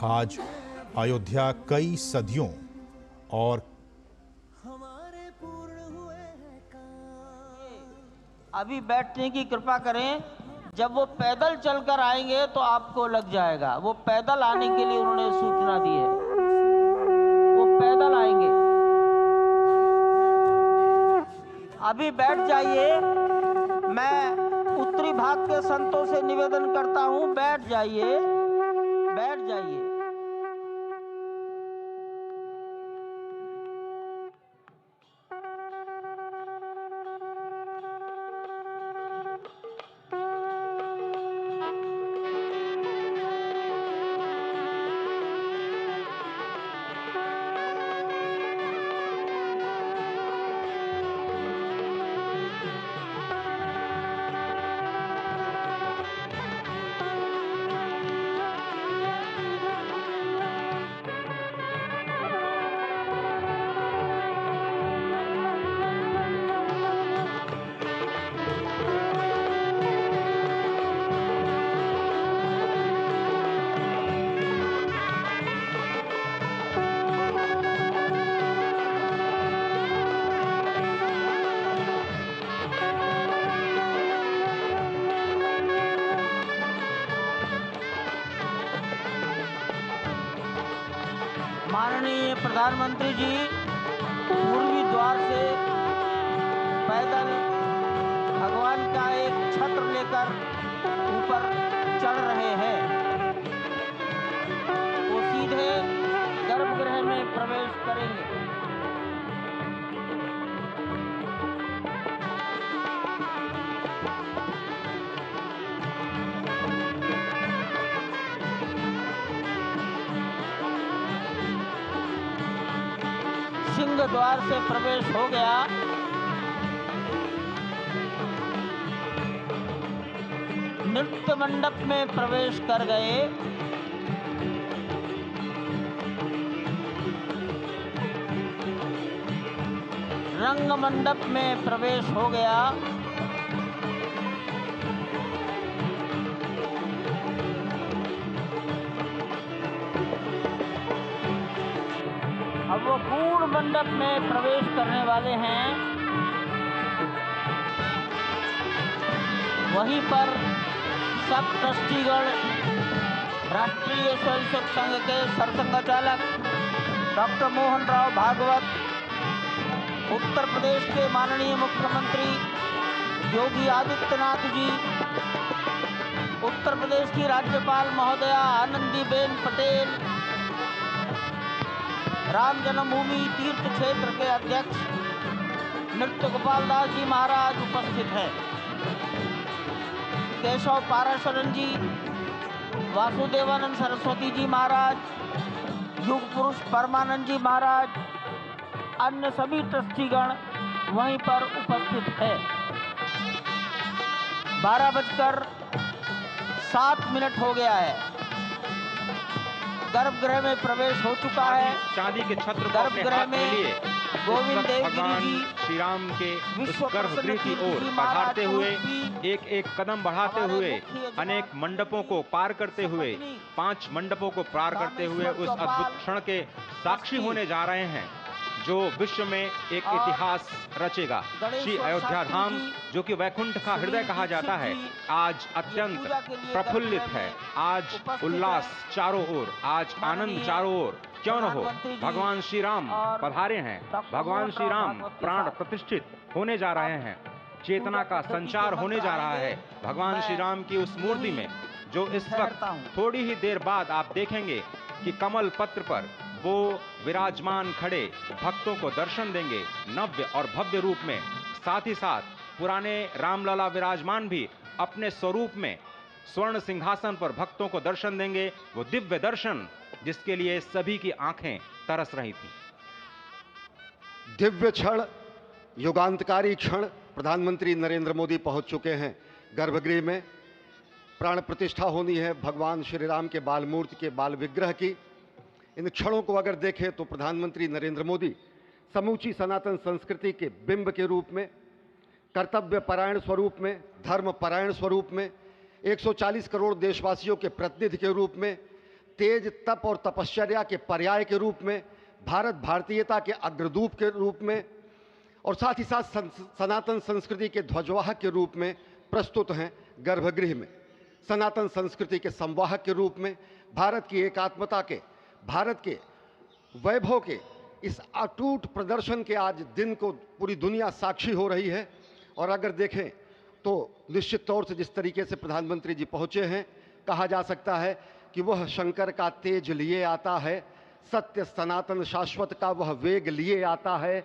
आज अयोध्या कई सदियों और अभी बैठने की कृपा करें। जब वो पैदल चलकर आएंगे तो आपको लग जाएगा। वो पैदल आने के लिए उन्होंने सूचना दी है, वो पैदल आएंगे। अभी बैठ जाइए। मैं उत्तरी भाग के संतों से निवेदन करता हूं, बैठ जाइए, बैठ जाइए। माननीय प्रधानमंत्री जी पूर्वी द्वार से पैदल भगवान का एक छत्र लेकर ऊपर चढ़ रहे हैं। वो सीधे गर्भगृह में प्रवेश करेंगे। सिंह द्वार से प्रवेश हो गया। नृत्य मंडप में प्रवेश कर गए। रंग मंडप में प्रवेश हो गया। अब वो पूर्ण मंडप में प्रवेश करने वाले हैं। वहीं पर सब ट्रस्टीगण, राष्ट्रीय स्वयंसेवक संघ के सरसंघचालक डॉक्टर मोहन राव भागवत, उत्तर प्रदेश के माननीय मुख्यमंत्री योगी आदित्यनाथ जी, उत्तर प्रदेश की राज्यपाल महोदया आनंदीबेन पटेल, राम जन्मभूमि तीर्थ क्षेत्र के अध्यक्ष नृत्य गोपाल दास जी महाराज उपस्थित हैं। केशव पाराशरन जी, वासुदेवानंद सरस्वती जी महाराज, युग पुरुष परमानंद जी महाराज, अन्य सभी ट्रस्टीगण वहीं पर उपस्थित है। 12:07 हो गया है। गर्भगृह में प्रवेश हो चुका है। चांदी के छत्र गर्भगृह में गोविंद देवगिरी जी श्री राम के उस गर्भगृह की ओर बढ़ाते हुए एक एक कदम बढ़ाते हुए अनेक मंडपों को पार करते हुए 5 मंडपों को पार करते हुए उस अद्भुत क्षण के साक्षी होने जा रहे हैं जो विश्व में एक इतिहास रचेगा। श्री अयोध्या धाम जो कि वैकुंठ का हृदय कहा जाता है, आज अत्यंत प्रफुल्लित है। आज उल्लास चारों ओर, आज आनंद चारों ओर। क्यों न हो, भगवान श्री राम पधारे हैं। भगवान श्री राम प्राण प्रतिष्ठित होने जा रहे हैं। चेतना का संचार होने जा रहा है भगवान श्री राम की उस मूर्ति में, जो इस वक्त थोड़ी ही देर बाद आप देखेंगे कि कमल पत्र पर वो विराजमान खड़े भक्तों को दर्शन देंगे नव्य और भव्य रूप में। साथ ही साथ पुराने रामलला विराजमान भी अपने स्वरूप में स्वर्ण सिंहासन पर भक्तों को दर्शन देंगे। वो दिव्य दर्शन जिसके लिए सभी की आंखें तरस रही थी। दिव्य क्षण, युगांतकारी क्षण। प्रधानमंत्री नरेंद्र मोदी पहुंच चुके हैं गर्भगृह में। प्राण प्रतिष्ठा होनी है भगवान श्री राम के बाल मूर्ति के बाल विग्रह की। इन क्षणों को अगर देखें तो प्रधानमंत्री नरेंद्र मोदी समूची सनातन संस्कृति के बिंब के रूप में, कर्तव्य परायण स्वरूप में, धर्म परायण स्वरूप में, 140 करोड़ देशवासियों के प्रतिनिधि के रूप में तेज तप और तपश्चर्या के पर्याय के रूप में, भारत भारतीयता के अग्रदूत के रूप में और साथ ही साथ सनातन संस्कृति के ध्वजवाहक के रूप में प्रस्तुत हैं गर्भगृह में। सनातन संस्कृति के संवाहक के रूप में, भारत की एकात्मता के, भारत के वैभव के इस अटूट प्रदर्शन के आज दिन को पूरी दुनिया साक्षी हो रही है। और अगर देखें तो निश्चित तौर से जिस तरीके से प्रधानमंत्री जी पहुंचे हैं, कहा जा सकता है कि वह शंकर का तेज लिए आता है, सत्य सनातन शाश्वत का वह वेग लिए आता है,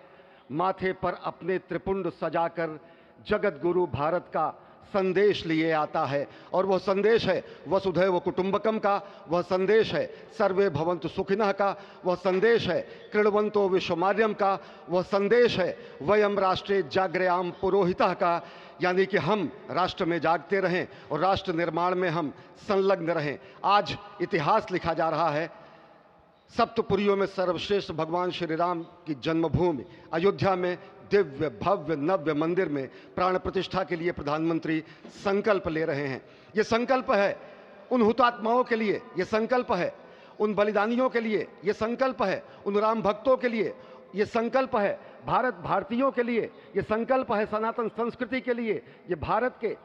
माथे पर अपने त्रिपुंड सजाकर जगत गुरु भारत का संदेश लिए आता है। और वह संदेश है वसुधैव कुटुंबकम का, वह संदेश है सर्वे भवन्तु सुखिनः का, वह संदेश है कृण्वन्तो विश्वमार्यम का, वह संदेश है वयम राष्ट्रे जाग्रयाम पुरोहितः का, यानी कि हम राष्ट्र में जागते रहें और राष्ट्र निर्माण में हम संलग्न रहें। आज इतिहास लिखा जा रहा है। सप्तपुरियों में सर्वश्रेष्ठ भगवान श्री राम की जन्मभूमि अयोध्या में दिव्य भव्य नव्य मंदिर में प्राण प्रतिष्ठा के लिए प्रधानमंत्री संकल्प ले रहे हैं। ये संकल्प है उन हुतात्माओं के लिए, ये संकल्प है उन बलिदानियों के लिए, ये संकल्प है उन राम भक्तों के लिए, ये संकल्प है भारत भारतीयों के लिए, ये संकल्प है सनातन संस्कृति के लिए, ये भारत के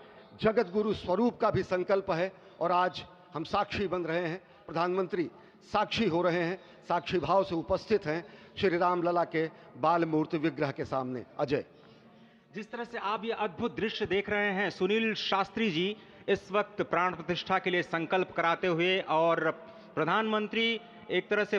जगत गुरु स्वरूप का भी संकल्प है। और आज हम साक्षी बन रहे हैं, प्रधानमंत्री साक्षी हो रहे हैं, साक्षी भाव से उपस्थित हैं श्री राम लला के बाल मूर्ति विग्रह के सामने। अजय, जिस तरह से आप ये अद्भुत दृश्य देख रहे हैं, सुनील शास्त्री जी इस वक्त प्राण प्रतिष्ठा के लिए संकल्प कराते हुए, और प्रधानमंत्री एक तरह से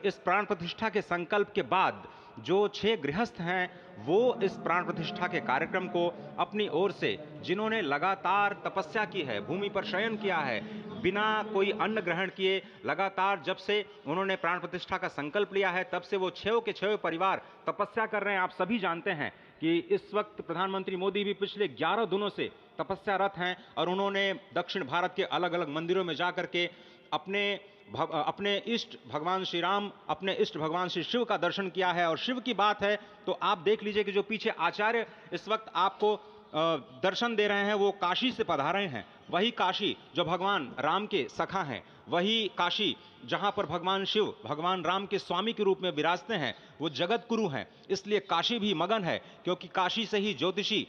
इस प्राण प्रतिष्ठा के संकल्प के बाद जो 6 गृहस्थ हैं वो इस प्राण प्रतिष्ठा के कार्यक्रम को अपनी ओर से, जिन्होंने लगातार तपस्या की है, भूमि पर शयन किया है, बिना कोई अन्न ग्रहण किए, लगातार जब से उन्होंने प्राण प्रतिष्ठा का संकल्प लिया है तब से वो 6 के 6 परिवार तपस्या कर रहे हैं। आप सभी जानते हैं कि इस वक्त प्रधानमंत्री मोदी भी पिछले 11 दिनों से तपस्यारत हैं और उन्होंने दक्षिण भारत के अलग अलग मंदिरों में जाकर के अपने इष्ट भगवान श्री राम, अपने इष्ट भगवान श्री शिव का दर्शन किया है। और शिव की बात है तो आप देख लीजिए कि जो पीछे आचार्य इस वक्त आपको दर्शन दे रहे हैं वो काशी से पधारे हैं। वही काशी जो भगवान राम के सखा हैं, वही काशी जहां पर भगवान शिव भगवान राम के स्वामी के रूप में विराजते हैं, वो जगत गुरु हैं। इसलिए काशी भी मगन है, क्योंकि काशी से ही ज्योतिषी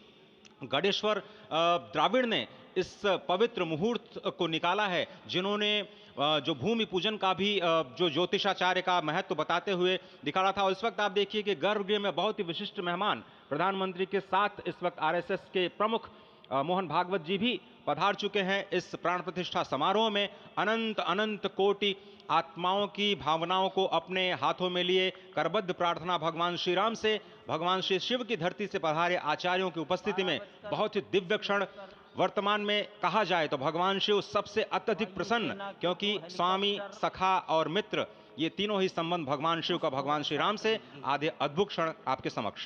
गणेश्वर द्राविड़ ने इस पवित्र मुहूर्त को निकाला है, जिन्होंने जो भूमि पूजन का भी जो ज्योतिषाचार्य का महत्व बताते हुए दिखाया था। और इस वक्त आप देखिए कि गर्भगृह में बहुत ही विशिष्ट मेहमान प्रधानमंत्री के साथ इस वक्त आरएसएस के प्रमुख मोहन भागवत जी भी पधार चुके हैं। इस प्राण प्रतिष्ठा समारोह में अनंत अनंत कोटि आत्माओं की भावनाओं को अपने हाथों में लिए करबद्ध प्रार्थना भगवान श्री राम से, भगवान श्री शिव की धरती से पधारे आचार्यों की उपस्थिति में बहुत ही दिव्य क्षण। वर्तमान में कहा जाए तो भगवान शिव सबसे अत्यधिक प्रसन्न, क्योंकि स्वामी, सखा और मित्र ये तीनों ही संबंध भगवान शिव का भगवान श्री राम से। आधे अद्भुत क्षण आपके समक्ष।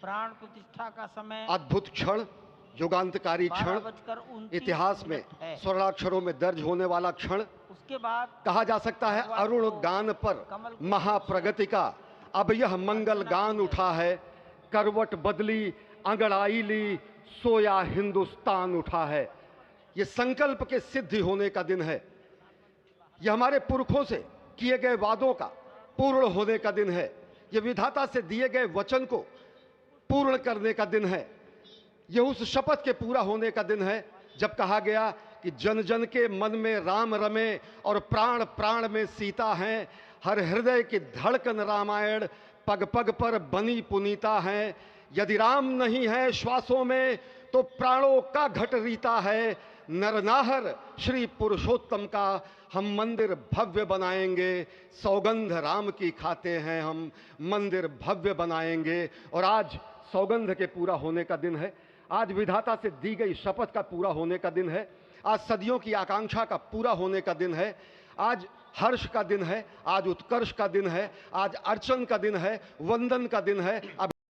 प्राण प्रतिष्ठा का समय, अद्भुत क्षण, युगांतकारी क्षण, इतिहास में स्वर्णाक्षरों में दर्ज होने वाला क्षण। उसके बाद कहा जा सकता है अरुण गान पर महाप्रगति का अब यह मंगल गान उठा है, करवट बदली अंगड़ाई ली सोया हिंदुस्तान उठा है। यह संकल्प के सिद्धि होने का दिन है, यह हमारे पुरखों से किए गए वादों का पूर्ण होने का दिन है, यह विधाता से दिए गए वचन को पूर्ण करने का दिन है, यह उस शपथ के पूरा होने का दिन है जब कहा गया कि जन जन के मन में राम रमे और प्राण प्राण में सीता हैं, हर हृदय की धड़कन रामायण पग पग पर बनी पुनीता है। यदि राम नहीं है श्वासों में तो प्राणों का घट रीता है, नरनाहर श्री पुरुषोत्तम का हम मंदिर भव्य बनाएंगे, सौगंध राम की खाते हैं हम मंदिर भव्य बनाएंगे। और आज सौगंध के पूरा होने का दिन है, आज विधाता से दी गई शपथ का पूरा होने का दिन है, आज सदियों की आकांक्षा का पूरा होने का दिन है, आज हर्ष का दिन है, आज उत्कर्ष का दिन है, आज अर्चन का दिन है, वंदन का दिन है। अब